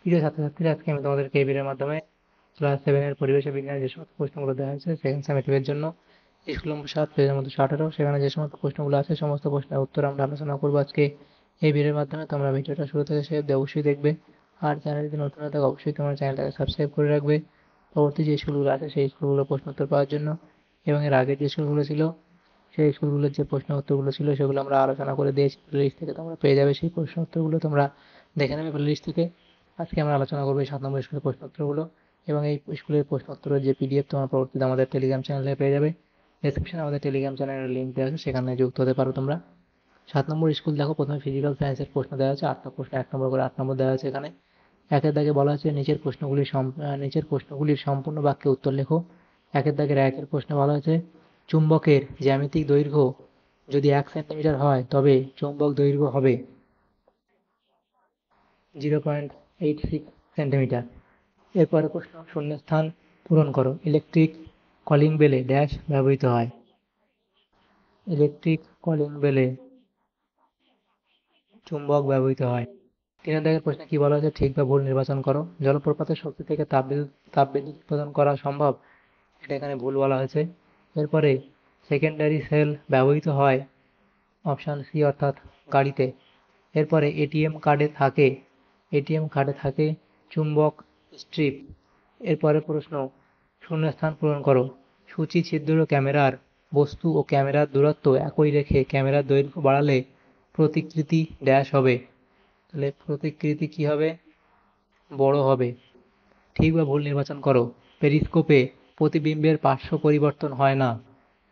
প্রিয় ছাত্রছাত্রীরা, আজকে আমি তোমাদেরকে এই ভিডিওর মাধ্যমে ক্লাস 7 এর পরিবেশ বিজ্ঞানের যে সমস্ত প্রশ্নগুলো দেওয়া হয়েছে সেকেন্ড সামেটিভের জন্য স্কুল নম্বর 7 পেজের মধ্যে 18, সেখানে যে সমস্ত প্রশ্নগুলো আছে সমস্ত প্রশ্নের উত্তর আমরা আলোচনা করবো আজকে এই ভিডিওর মাধ্যমে। তোমরা ভিডিওটা শুরু থেকে শেষ অবধি অবশ্যই দেখবে, আর চ্যানেলে যদি নতুন হয়ে থাকে অবশ্যই তোমার চ্যানেলটাকে সাবস্ক্রাইব করে রাখবে পরবর্তী যে স্কুলগুলো আছে সেই স্কুলগুলোর প্রশ্ন উত্তর পাওয়ার জন্য। এবং এর আগের যে স্কুলগুলো ছিল সেই স্কুলগুলোর যে প্রশ্ন উত্তরগুলো ছিল সেগুলো আমরা আলোচনা করে দিয়েছি, প্লেলিস্ট থেকে তোমরা পেয়ে যাবে সেই প্রশ্ন উত্তরগুলো, তোমরা দেখে নেবে প্লেলিস্ট থেকে। আজকে আমরা আলোচনা করবো এই 7 নম্বর স্কুলের প্রশ্ন উত্তরগুলো, এবং এই স্কুলের প্রশ্ন উত্তরের যে পিডিএফ তোমরা পরবর্তীতে আমাদের টেলিগ্রাম চ্যানেলে পেয়ে যাবে। ডেসক্রিপশনে আমাদের টেলিগ্রাম চ্যানেলের লিঙ্ক দেওয়া আছে, সেখানে যুক্ত হতে পারো তোমরা। 7 নম্বর স্কুল দেখো, প্রথমে ফিজিক্যাল সায়েন্সের প্রশ্ন দেওয়া আছে, 8টা প্রশ্ন 1 নম্বর করে 8 নম্বর দেওয়া আছে এখানে। একের দাগে বলা আছে নিচের প্রশ্নগুলির সম্পূর্ণ বাক্যে উত্তর লেখো। একের দাগের একের প্রশ্নে বলা হয়েছে চুম্বকের জ্যামিতিক দৈর্ঘ্য যদি 1 সেন্টিমিটার হয় তবে চৌম্বক দৈর্ঘ্য হবে 0.86 সেন্টিমিটার। এরপরে প্রশ্ন, শূন্যস্থান পূরণ করো। ইলেকট্রিক কলিং বেলে ড্যাশ ব্যবহৃত হয়। ইলেকট্রিক কলিং বেলে চুম্বক ব্যবহৃত হয়। 3 দাগের প্রশ্নে কি বলা হয়েছে, ঠিক বা ভুল নির্বাচন করো। জলপ্রপাতের শক্তি থেকে তাপবিদ্যুৎ উৎপাদন করা সম্ভব, এটা এখানে ভুল বলা হয়েছে। এরপরে সেকেন্ডারি সেল ব্যবহৃত হয় অপশান সি অর্থাৎ গাড়িতে। এরপরে এটিএম কার্ডে থাকে চুম্বক স্ট্রিপ। এরপরে প্রশ্ন, শূন্যস্থান পূরণ করো। সূচি ছিদ্র ক্যামেরার বস্তু ও ক্যামেরার দূরত্ব একই রেখে ক্যামেরার দৈর্ঘ্য বাড়ালে প্রতিকৃতি ড্যাশ হবে। তাহলে প্রতিকৃতি কি হবে, বড় হবে। ঠিক বা ভুল নির্বাচন করো। পেরিস্কোপে প্রতিবিম্বের পার্শ্ব পরিবর্তন হয় না,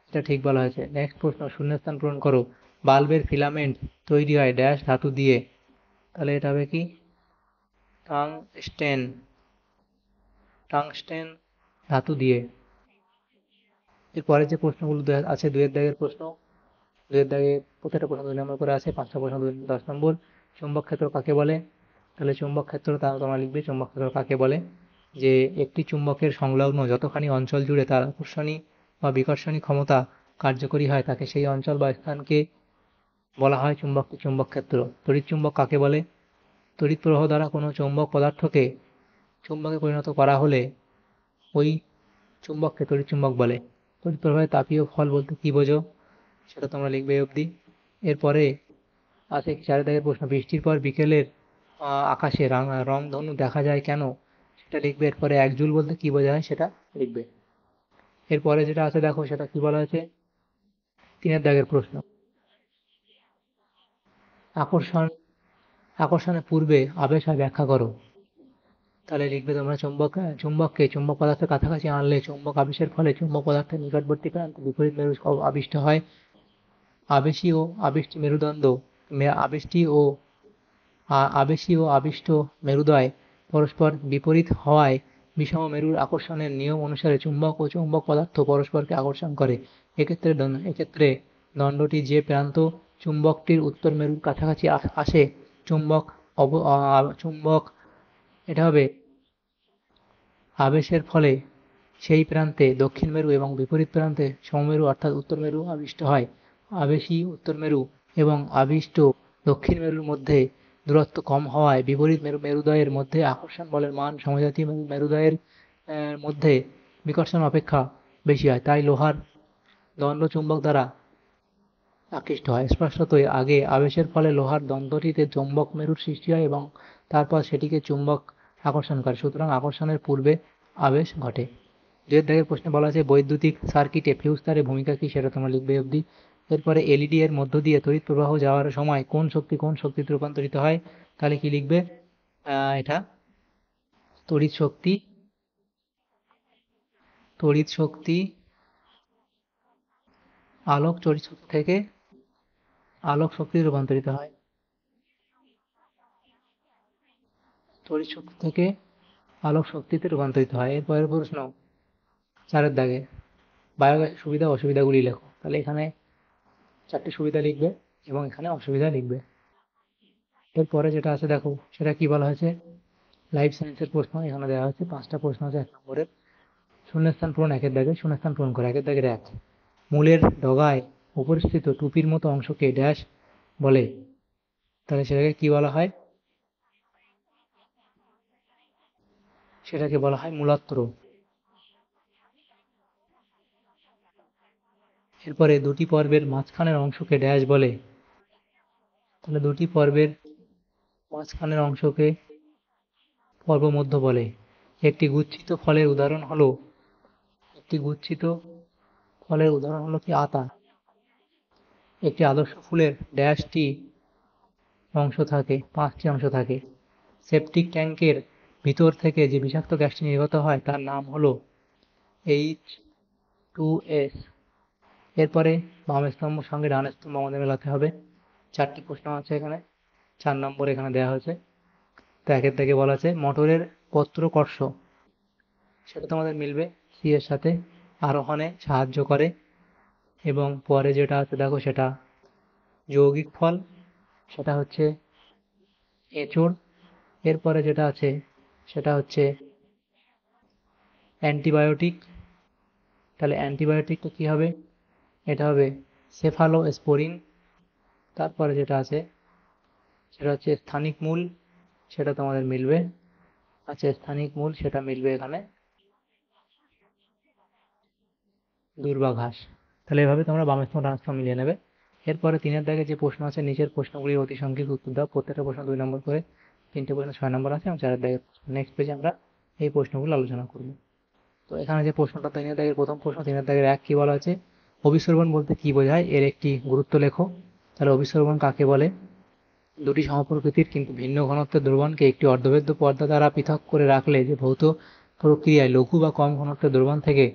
এটা ঠিক বলা হয়েছে। নেক্সট প্রশ্ন, শূন্যস্থান পূরণ করো। বাল্বের ফিলামেন্ট তৈরি হয় ড্যাশ ধাতু দিয়ে। তাহলে এটা হবে কি, টাংস্টেন। টাংস্টেন ধাতু দিয়ে। এরপরে যে প্রশ্নগুলো আছে, 2 দাগের প্রশ্ন, 2 দাগে প্রত্যেকটা প্রশ্ন 2 নম্বর করে আছে, 5টা প্রশ্ন 10 নম্বর। চুম্বক ক্ষেত্র কাকে বলে? তাহলে চুম্বক ক্ষেত্র তোমরা লিখবে, চুম্বক ক্ষেত্র কাকে বলে, যে একটি চুম্বকের সংলগ্ন যতখানি অঞ্চল জুড়ে তার আকর্ষণী বা বিকর্ষণী ক্ষমতা কার্যকরী হয় তাকে সেই অঞ্চল বা স্থানকে বলা হয় চুম্বক ক্ষেত্র। তড়িৎ চুম্বক কাকে বলে? তড়িৎ প্রবাহ দ্বারা কোনো চৌম্বক পদার্থকে চুম্বকে পরিণত করা হলে ওই চুম্বককে তড়িৎ চুম্বক বলে। তড়িৎ প্রবাহের তাপীয় ফল বলতে কি বোঝো, সেটা তোমরা লিখবে এই অবধি। এরপরে আছে 4 দাগের প্রশ্ন, বৃষ্টির পর বিকেলের আকাশে রংধনু দেখা যায় কেন, সেটা লিখবে। এরপরে 1 জুল বলতে কি বোঝায় সেটা লিখবে। এরপরে যেটা আছে দেখো, সেটা কি বলা হয়েছে, 3 দাগের প্রশ্ন, আকর্ষণ আকর্ষণের পূর্বে আবেশ হয় ব্যাখ্যা করো। তাহলে লিখবে তোমরা, চুম্বককে চুম্বক পদার্থের কাছাকাছি আনলে চুম্বক আবেশের ফলে চুম্বক পদার্থের নিকটবর্তী প্রান্তে বিপরীত মেরু আবিষ্ট হয়। আবেশী ও আবিষ্ট মেরুদণ্ড আবেষ্টি ও আবেশী ও আবিষ্ট মেরুদ্বয় পরস্পর বিপরীত হওয়ায় বিষম মেরুর আকর্ষণের নিয়ম অনুসারে চুম্বক ও চৌম্বক পদার্থ পরস্পরকে আকর্ষণ করে। এক্ষেত্রে দণ্ডটি যে প্রান্ত চুম্বকটির উত্তর মেরুর কাছাকাছি আসে চুম্বক চুম্বক এটা হবে আবেশের ফলে সেই প্রান্তে দক্ষিণ মেরু এবং বিপরীত প্রান্তে সমমেরু অর্থাৎ উত্তর মেরু আবিষ্ট হয়। আবেশী উত্তর মেরু এবং আবিষ্ট দক্ষিণ মেরুর মধ্যে দূরত্ব কম হওয়ায় বিপরীত মেরুদ্বয়ের মধ্যে আকর্ষণ বলের মান সমজাতীয় মেরুদ্বয়ের মধ্যে বিকর্ষণ অপেক্ষা বেশি হয়, তাই লোহার দণ্ড চুম্বক দ্বারা আকৃষ্ট হয়। স্পষ্টতই আগে আবেশের ফলে লোহার দণ্ডটিতে চৌম্বক মেরুর সৃষ্টি হয় এবং তারপর সেটিকে চুম্বক আকর্ষণ করে, সুতরাং আকর্ষণের পূর্বে আবেশ ঘটে। 2 দাগের প্রশ্নে বলা আছে বৈদ্যুতিক সার্কিটে ফিউজ তারের ভূমিকা কি, সেটা তোমরা লিখবে অবধি। এরপরে এলইডি এর মধ্য দিয়ে তড়িৎ প্রবাহ যাওয়ার সময় কোন শক্তিতে রূপান্তরিত হয়, তাহলে কি লিখবে, এটা তড়িৎ শক্তি তড়িৎ শক্তি তড়িৎ শক্তি থেকে আলোক শক্তিতে রূপান্তরিত হয়। তড়িৎ শক্তি থেকে আলোক শক্তিতে রূপান্তরিত হয়। এরপরের প্রশ্ন, 4 দাগে বায়োগ্যাসের সুবিধা অসুবিধাগুলি লেখো। তাহলে এখানে 4টি সুবিধা লিখবে এবং এখানে অসুবিধা লিখবে। এরপরে যেটা আছে দেখো, সেটা কি বলা হয়েছে, লাইফ সায়েন্সের প্রশ্ন এখানে দেওয়া হচ্ছে। 5টা প্রশ্ন আছে 1 নম্বরের। শূন্যস্থান পূরণ। 1 দাগে শূন্যস্থান পূরণ করে। 1 দাগের 1, মূলের ডগায় উপরিস্থিত টুপির মতো অংশকে ড্যাশ বলে। তাহলে সেটাকে কি বলা হয়, সেটাকে বলা হয় মূলাত্র। এরপরে দুটি পর্বের মাঝখানের অংশকে ড্যাশ বলে। তাহলে দুটি পর্বের মাঝখানের অংশকে পর্ব মধ্য বলে। একটি গুচ্ছিত ফলের উদাহরণ হলো কি আতা। একটি আদর্শ ফুলের ড্যাশটি অংশ থাকে, 5টি অংশ থাকে। সেপটিক ট্যাঙ্কের ভিতর থেকে যে বিষাক্ত গ্যাসটি নির্গত হয় তার নাম হলো H2S। এরপরে বাম স্তম্ভের সঙ্গে ডান স্তম্ভ আমাদের মেলাতে হবে। 4টি প্রশ্ন আছে এখানে, 4 নম্বর এখানে দেওয়া হয়েছে। তো একের থেকে বলা আছে মোটরের পত্রকর্ষ, সেটা তোমাদের মিলবে সি এর সাথে, আরোহণে সাহায্য করে। এবং পরে যেটা আছে দেখো সেটা যৌগিক ফল, সেটা হচ্ছে এঁচোড়। এরপরে যেটা আছে সেটা হচ্ছে অ্যান্টিবায়োটিক। তাহলে অ্যান্টিবায়োটিকটা কি হবে? এটা হবে সেফালোস্পোরিন। তারপরে যেটা আছে সেটা হচ্ছে স্থানিক মূল, সেটা তোমাদের মিলবে, আচ্ছা স্থানিক মূল সেটা মিলবে এখানে দূর্বাঘাস। তাহলে এভাবে তোমরা বাম স্তম্ভ ডান স্তম্ভ মিলিয়ে নেবে। এরপরে 3-এর দাগে যে প্রশ্ন আছে নিচের প্রশ্নগুলির অতি সংক্ষিপ্ত উত্তর দাও। প্রত্যেকটা প্রশ্ন 2 নম্বর করে, 3টে প্রশ্ন 6 নম্বর আছে এবং 4-এর দাগে। নেক্সট পেজে আমরা এই প্রশ্নগুলো আলোচনা করব। তো এখানে যে প্রশ্নটা 3-এর দাগের প্রথম প্রশ্ন, 3-এর দাগের 1 কি বলা আছে? অভিসরবণ বলতে কি বোঝায়, এর একটি গুরুত্ব লেখো। তাহলে অভিসরবণ কাকে বলে? দুটি সমপ্রকৃতির কিন্তু ভিন্ন ঘনত্বের দ্রবণকে একটি অর্ধবেদ্য পর্দা দ্বারা পৃথক করে রাখলে যে ভৌত প্রক্রিয়ায় লঘু বা কম ঘনত্বের দ্রবণ থেকে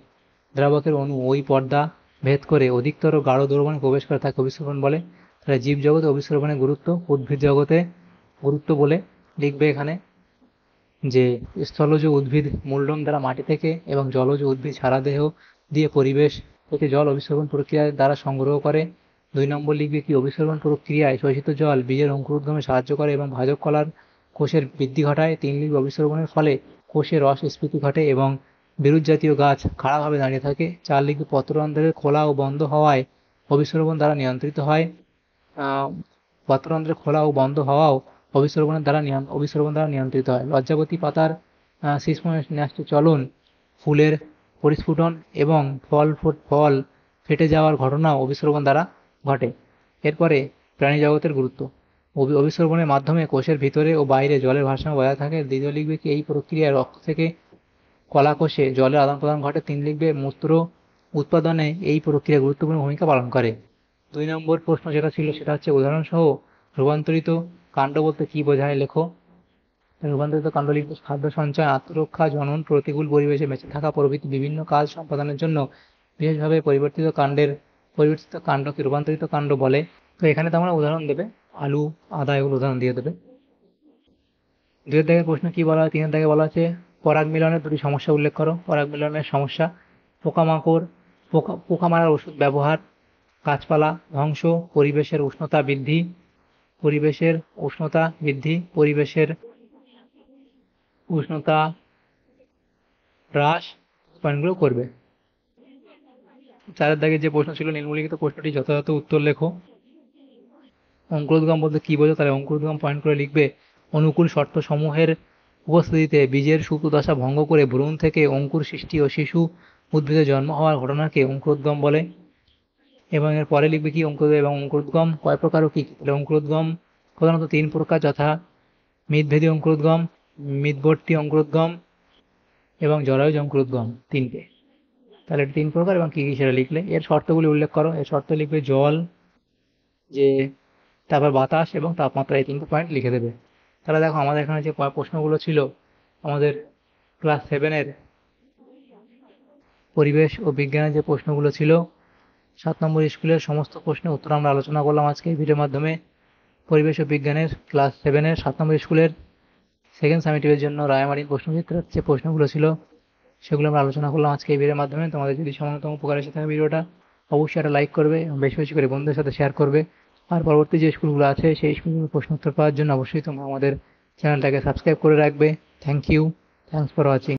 দ্রাবকের অণু ওই পর্দা ভেদ করে অধিকতর গাঢ় দ্রবণে প্রবেশ করে তাকে অভিসরবণ বলে। তাহলে জীবজগতে অভিসরবণের গুরুত্ব, উদ্ভিদ জগতে গুরুত্ব বলে লিখবে এখানে যে স্থলজ উদ্ভিদ মূলডোম দ্বারা মাটি থেকে এবং জলজ উদ্ভিদ সারা দেহ দিয়ে পরিবেশ থেকে জল অভিসরবণ প্রক্রিয়ার দ্বারা সংগ্রহ করে। 2 নম্বর লিখবে কি অভিসরবণ প্রক্রিয়ায় শোষিত জল বীজের অঙ্কুরোদ্গমে সাহায্য করে এবং ভাজক কলার কোষের বৃদ্ধি ঘটায়। 3 লিখবে অভিসরবণের ফলে কোষে রস স্ফীতি ঘটে এবং বিরুৎ জাতীয় গাছ খাড়াভাবে দাঁড়িয়ে থাকে। 4 লিখবে পত্ররন্ধ্রের খোলা ও বন্ধ হওয়ায় অভিসরবণ দ্বারা নিয়ন্ত্রিত হয়। পত্ররন্ধ্রের খোলা ও বন্ধ হওয়াও অভিসরবণ দ্বারা নিয়ন্ত্রিত হয়। লজ্জাবতী পাতার শিশ্ন চলন, ফুলের পরিস্ফুটন এবং ফল ফেটে যাওয়ার ঘটনাও অভিসরবণ দ্বারা ঘটে। এরপরে প্রাণী জগতের গুরুত্ব, অভিসরবণের মাধ্যমে কোষের ভিতরে ও বাইরে জলের ভারসাম্য বজায় থাকে। 2 লিখবে কি এই প্রক্রিয়ায় রক্ত থেকে কলাকোষে জলের আদান প্রদান ঘটে। 3 লিখবে মূত্র উৎপাদনে এই প্রক্রিয়া গুরুত্বপূর্ণ ভূমিকা পালন করে। 2 নম্বর প্রশ্ন যেটা ছিল সেটা হচ্ছে উদাহরণসহ রূপান্তরিত কাণ্ড বলতে কি বোঝায় লেখো। রূপান্তরিত কাণ্ড লিখবে খাদ্য সঞ্চয়, আত্মরক্ষা, জনন, প্রতিকূল পরিবেশে বেঁচে থাকা প্রভৃতি বিভিন্ন কাজ সম্পাদনের জন্য বিশেষভাবে পরিবর্তিত কাণ্ডকে রূপান্তরিত কাণ্ড বলে। তো এখানে তোমরা উদাহরণ দেবে, আলু, আদা এগুলো উদাহরণ দিয়ে দেবে। 2-এর দাগের প্রশ্ন কি বলা হয়? 3-এর দাগে বলা আছে পরাগ মিলনের 2টি সমস্যা উল্লেখ করো। পরাগ মিলনের সমস্যা, পোকা মারার ওষুধ ব্যবহার, গাছপালা ধ্বংস, পরিবেশের উষ্ণতা বৃদ্ধি, পরিবেশের উষ্ণতা হ্রাস পয়েন্টগুলো করবে। 4-এর দাগে যে প্রশ্ন ছিল নিম্নলিখিত প্রশ্নটি যথাযথ উত্তর লেখো। অঙ্কুরোদ্গম বলতে কি বোঝো? তাহলে অঙ্কুরোদ্গম পয়েন্ট করে লিখবে অনুকূল শর্ত সমূহের উপস্থিতিতে বীজের সুপ্তদশা ভঙ্গ করে ভ্রূণ থেকে অঙ্কুর সৃষ্টি ও শিশু উদ্ভিদের জন্ম হওয়ার ঘটনাকে অঙ্কুরোদ্গম বলে। এবং এর পরে লিখবে কি অঙ্কুরোদ্গম কয় প্রকার ও কি কি? তাহলে অঙ্কুরোদ্গম প্রধানত 3 প্রকার, যথা মিদভেদী অঙ্কুরোদ্গম, মিদবর্তী অঙ্কুরোদ্গম এবং জরায়ুজ অঙ্কুরোদ্গম, 3টে। তাহলে 3 প্রকার এবং কি কি সেটা লিখলে। এর শর্তগুলি উল্লেখ করো। এর শর্ত লিখবে জল, যে তারপর বাতাস এবং তাপমাত্রা, এই 3টে পয়েন্ট লিখে দেবে। তাহলে দেখো আমাদের এখানে যে প্রশ্নগুলো ছিল আমাদের ক্লাস 7-এর পরিবেশ ও বিজ্ঞানের যে প্রশ্নগুলো ছিল 7 নম্বর স্কুলের সমস্ত প্রশ্নের উত্তর আমরা আলোচনা করলাম আজকে এই ভিডিওর মাধ্যমে। পরিবেশ ও বিজ্ঞানের ক্লাস 7-এর 7 নম্বর স্কুলের সেকেন্ড সামেটিভের জন্য রায়মার্টিন প্রশ্নচিত্রের যে প্রশ্নগুলো ছিল সেগুলো আমরা আলোচনা করলাম আজকে এই ভিডিওর মাধ্যমে। তোমাদের যদি সামান্যতম উপকার এসে থাকে ভিডিওটা অবশ্যই একটা লাইক করবে এবং বেশি বেশি করে বন্ধুদের সাথে শেয়ার করবে। আর পরবর্তী যে স্কুলগুলো আছে সেই স্কুলগুলোর প্রশ্ন উত্তর পাওয়ার জন্য অবশ্যই তোমরা আমাদের চ্যানেলটাকে সাবস্ক্রাইব করে রাখবে। Thank you, thanks for watching.